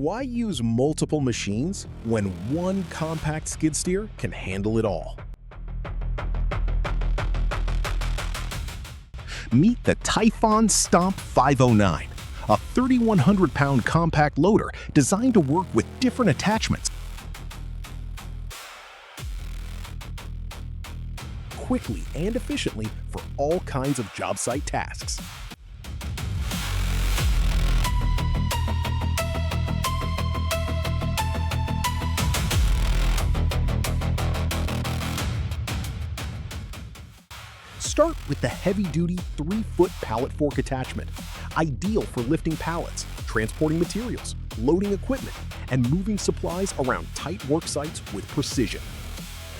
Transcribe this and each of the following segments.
Why use multiple machines when one compact skid steer can handle it all? Meet the TYPHON STOMP 509, a 3,100-pound compact loader designed to work with different attachments quickly and efficiently for all kinds of job site tasks. Start with the heavy-duty 3-foot pallet fork attachment, ideal for lifting pallets, transporting materials, loading equipment, and moving supplies around tight work sites with precision.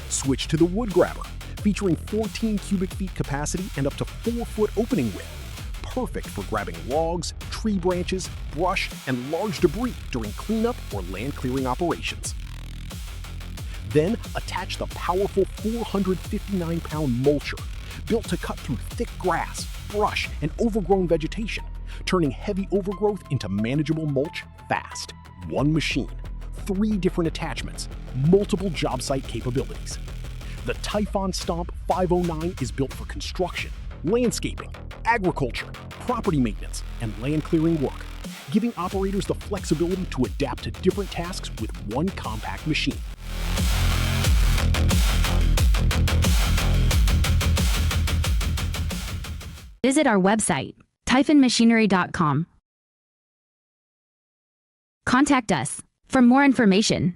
Switch to the wood grabber, featuring 14 cubic feet capacity and up to 4-foot opening width, perfect for grabbing logs, tree branches, brush, and large debris during cleanup or land clearing operations. Then attach the powerful 459-pound mulcher, built to cut through thick grass, brush, and overgrown vegetation, turning heavy overgrowth into manageable mulch fast. One machine, 3 different attachments, multiple job site capabilities. The TYPHON STOMP 509 is built for construction, landscaping, agriculture, property maintenance, and land clearing work, giving operators the flexibility to adapt to different tasks with one compact machine. Visit our website, typhonmachinery.com. Contact us for more information.